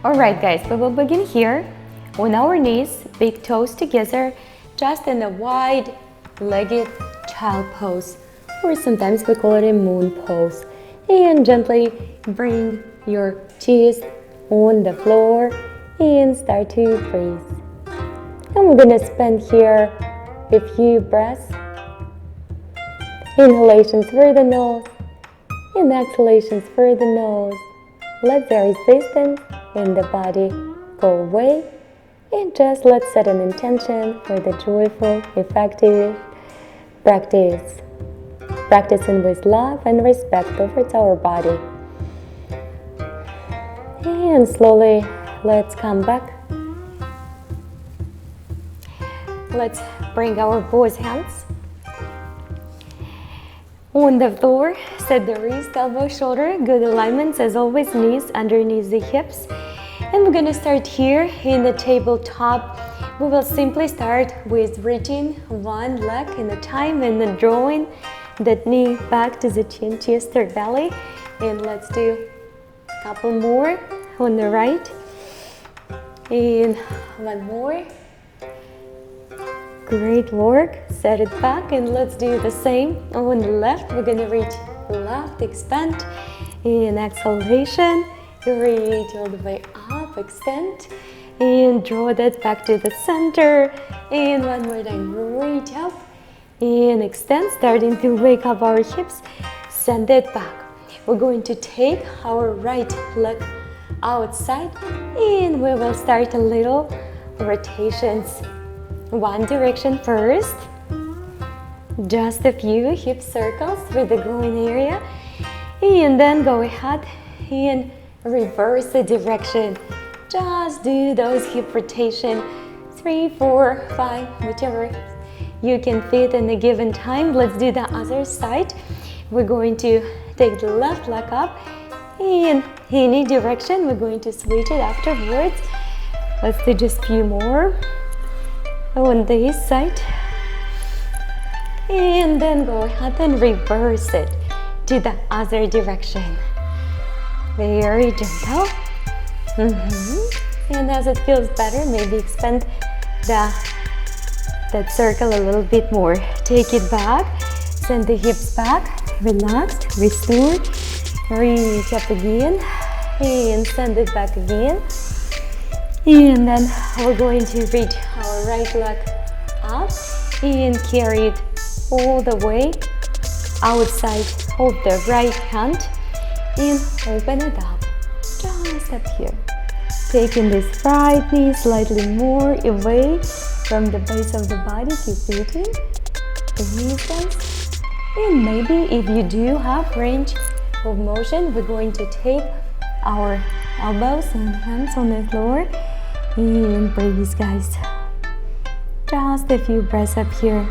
Alright guys, we will begin here on our knees, big toes together, just in a wide-legged child pose, or sometimes we call it a moon pose. And gently bring your chest on the floor and start to breathe. And we're gonna spend here a few breaths. Inhalations through the nose and exhalations through the nose. Let the resistance in the body go away, and just let's set an intention for the joyful, effective practice. Practicing with love and respect towards our body. And slowly, let's come back. Let's bring our both hands on the floor. Set the wrist, elbow, shoulder. Good alignments as always, knees underneath the hips. And we're gonna start here in the tabletop. We will simply start with reaching one leg at a time and then drawing that knee back to the chin, chest or belly. And let's do a couple more on the right. And one more. Great work. Set it back and let's do the same on the left. We're gonna reach left, expand, and exhalation. Reach all the way up, extend, and draw that back to the center. And one more time, reach up and extend, starting to wake up our hips. Send it back. We're going to take our right leg outside and we will start a little rotations. One direction first, just a few hip circles with the groin area, and then go ahead and reverse the direction. Just do those hip rotation, 3, 4, 5, whichever you can fit in a given time. Let's do the other side. We're going to take the left leg up in any direction. We're going to switch it afterwards. Let's do just a few more on this side, and then go ahead and reverse it to the other direction. Very gentle. And as it feels better, maybe expand that circle a little bit more. Take it back, send the hips back, relax, restore, reach up again, and send it back again. And then we're going to reach our right leg up and carry it all the way outside of the right hand and open it up, just up here. Taking this right knee slightly more away from the base of the body, keep beating the distance. And maybe if you do have range of motion, we're going to take our elbows and hands on the floor and breathe, guys. Just a few breaths up here.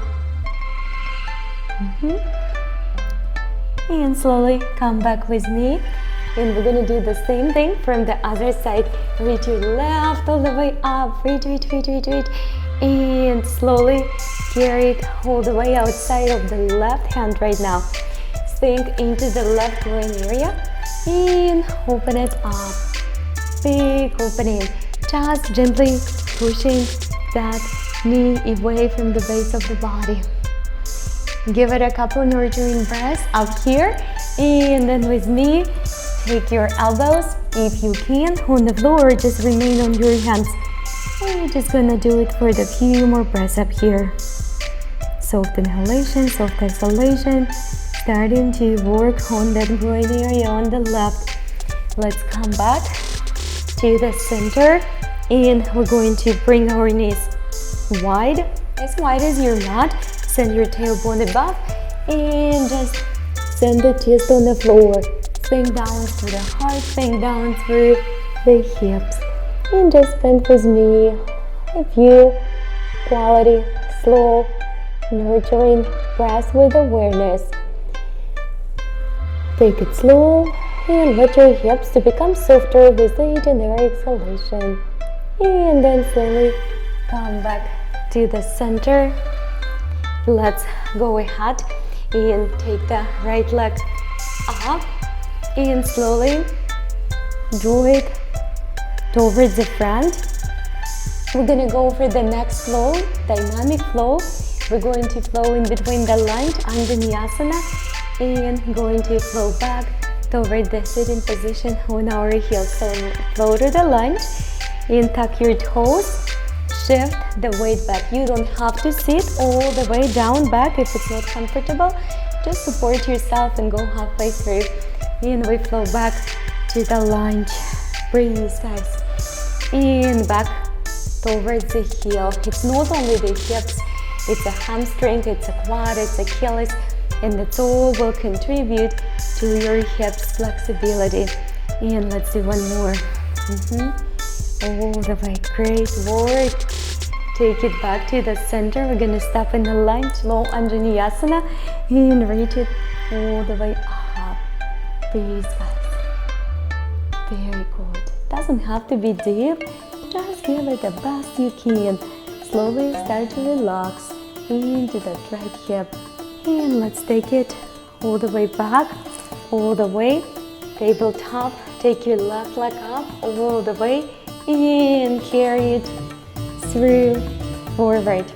And slowly come back with me. And we're gonna do the same thing from the other side. Reach your left all the way up. Reach, reach, reach, reach, reach. And slowly carry it all the way outside of the left hand right now. Sink into the left groin area and open it up. Big opening. Just gently pushing that knee away from the base of the body. Give it a couple nurturing breaths up here, and then with me, take your elbows, if you can, on the floor, just remain on your hands. We're just gonna do it for the few more breaths up here. Soft inhalation, soft exhalation, starting to work on that groin area on the left. Let's come back to the center, and we're going to bring our knees wide as your mat. Send your tailbone above and just send the chest on the floor. Sink down through the heart, sink down through the hips. And just spend with me a few quality, slow, nurturing breaths with awareness. Take it slow and let your hips to become softer with each and every exhalation. And then slowly come back to the center. Let's go ahead and take the right leg up and slowly draw it towards the front. We're gonna go for the next flow, dynamic flow. We're going to flow in between the lunge, Anjaneyasana, and going to flow back toward the sitting position on our heels. So flow to the lunge and tuck your toes, shift the weight back. You don't have to sit all the way down back if it's not comfortable. Just support yourself and go halfway through. And we flow back to the lunge. Breathe, guys. And back towards the heel. It's not only the hips, it's a hamstring, it's a quad, it's Achilles, and it all will contribute to your hips flexibility. And let's do one more. All the way, great work. Take it back to the center. We're gonna stop in the lunge, low Anjaneyasana, and reach it all the way up. Breathe, guys. Very good. Doesn't have to be deep. Just give it the best you can. Slowly start to relax into that right hip. And let's take it all the way back, all the way. Tabletop. Take your left leg up all the way and carry it through forward.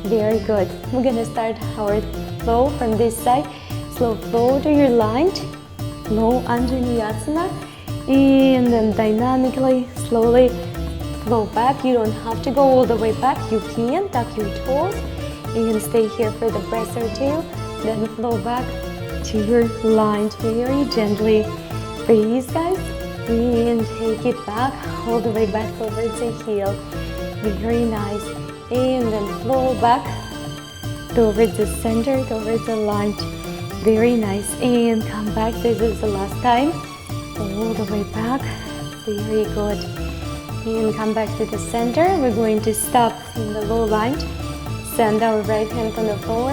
Very good. We're gonna start our flow from this side. Slow flow to your lunge, low Anjaneyasana, and then dynamically, slowly flow back. You don't have to go all the way back. You can tuck your toes and stay here for the breath or two. Then flow back to your lunge very gently. Breathe, guys, and take it back all the way back towards the heel. Very nice. And then flow back towards the center, towards the lunge. Very nice. And come back. This is the last time. All the way back. Very good. And come back to the center. We're going to stop in the low lunge. Send our right hand on the floor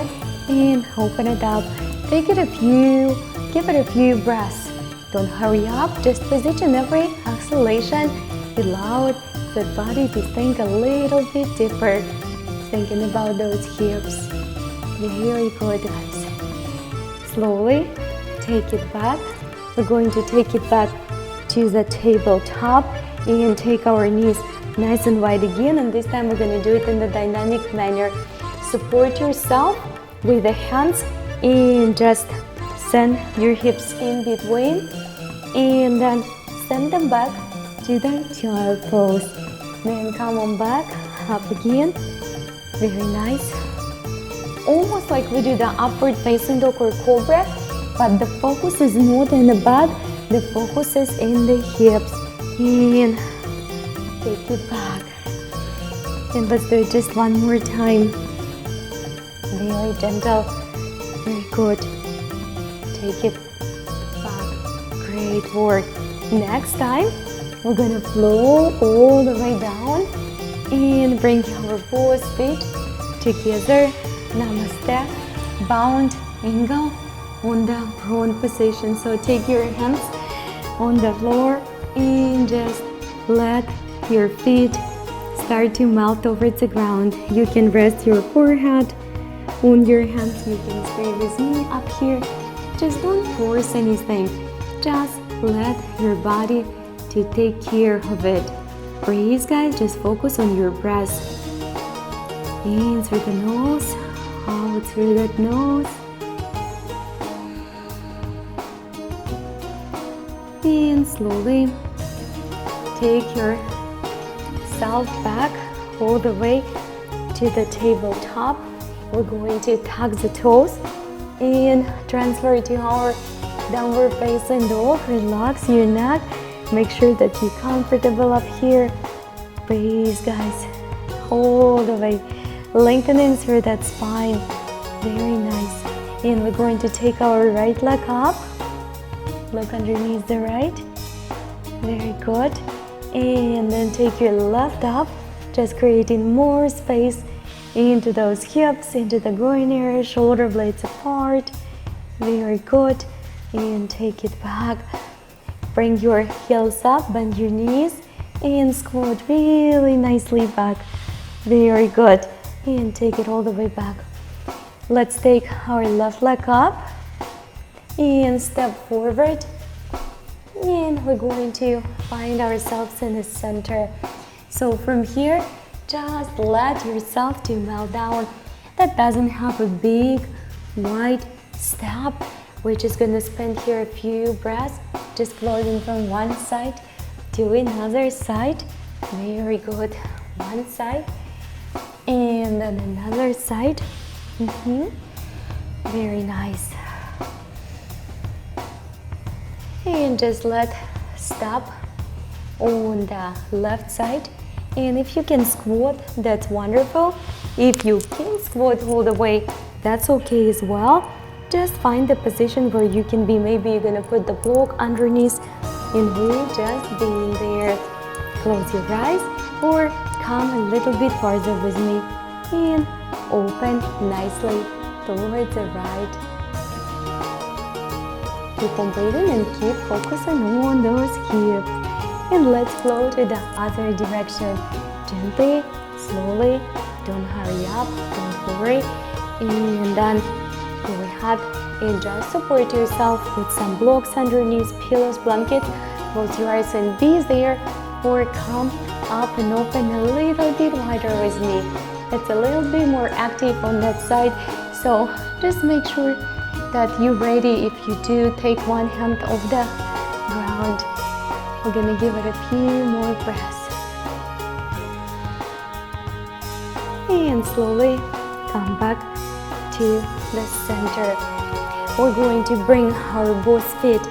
and open it up. Take it give it a few breaths. Don't hurry up. Just position every exhalation. Allow the body to think a little bit deeper. Thinking about those hips. Very good, guys. Slowly take it back. We're going to take it back to the tabletop and take our knees nice and wide again. And this time we're going to do it in the dynamic manner. Support yourself with the hands and just send your hips in between and then send them back to the child pose. Then come on back, up again. Very nice. Almost like we do the upward facing dog or cobra, but the focus is not in the back, the focus is in the hips. And take it back. And let's do it just one more time. Very gentle. Very good. Take it back. Great work. Next time, we're gonna flow all the way down and bring our both feet together. Namaste. Bound angle on the prone position. So take your hands on the floor and just let your feet start to melt over the ground. You can rest your forehead on your hands. You can stay with me up here. Just don't force anything. Just let your body to take care of it. Breathe, guys. Just focus on your breath. In through the nose, out through that nose. And slowly take yourself back all the way to the tabletop. We're going to tuck the toes and transfer to our downward facing dog. Relax your neck. Make sure that you're comfortable up here. Breathe, guys. All the way. Lengthening through that spine. Very nice. And we're going to take our right leg up. Look underneath the right. Very good. And then take your left up. Just creating more space into those hips, into the groin area, shoulder blades apart. Very good. And take it back. Bring your heels up, bend your knees, and squat really nicely back. Very good. And take it all the way back. Let's take our left leg up and step forward. And we're going to find ourselves in the center. So from here, just let yourself to melt down. That doesn't have a big, wide step. We're just gonna spend here a few breaths, just floating from one side to another side. Very good. One side and then another side. Very nice. And just stop on the left side. And if you can squat, that's wonderful. If you can't squat all the way, that's okay as well. Just find the position where you can be. Maybe you're gonna put the block underneath and we're just being there. Close your eyes or come a little bit farther with me and open nicely towards the right. Keep on breathing and keep focusing on those hips. And let's flow to the other direction. Gently, slowly, don't hurry up, don't worry. And then go ahead and just support yourself with some blocks underneath, pillows, blankets. Close your eyes and be there, or come up and open a little bit wider with me. It's a little bit more active on that side, so just make sure that you're ready. If you do, take one hand off the ground. We're gonna give it a few more breaths. And slowly come back to the center. We're going to bring our both feet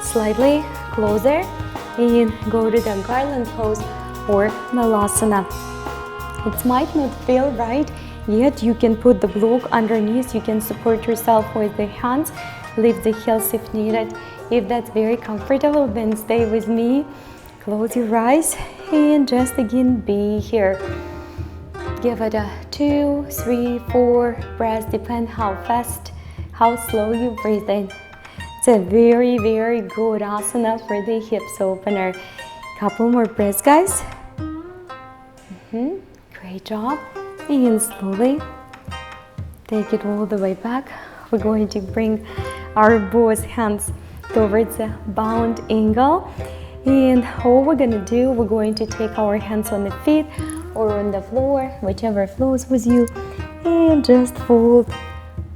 slightly closer and go to the garland pose or malasana. It might not feel right yet. You can put the block underneath. You can support yourself with the hands. Lift the heels if needed. If that's very comfortable, then stay with me. Close your eyes and just again be here. Give it a 2, 3, 4 breaths, depend how fast, how slow you breathe in. It's a very, very good asana for the hips opener. Couple more breaths, guys. Great job. And slowly take it all the way back. We're going to bring our both hands towards a bound angle. And all we're gonna do, we're going to take our hands on the feet or on the floor, whichever flows with you, and just fold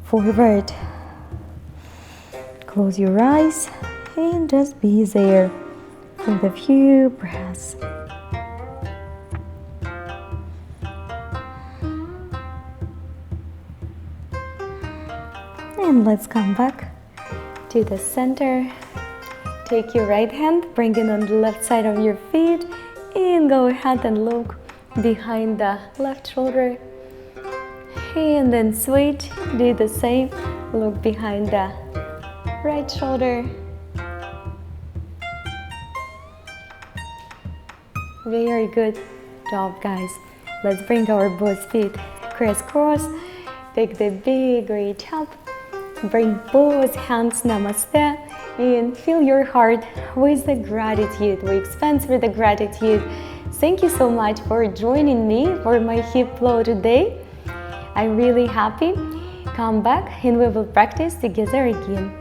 forward. Close your eyes and just be there for the few breaths. And let's come back to the center. Take your right hand, bring it on the left side of your feet, and go ahead and look behind the left shoulder. And then switch, do the same, look behind the right shoulder. Very good job, guys. Let's bring our both feet crisscross. Take the big reach up. Bring both hands namaste and fill your heart with the gratitude. We expand with the gratitude. Thank you so much for joining me for my hip flow today. I'm really happy. Come back and we will practice together again.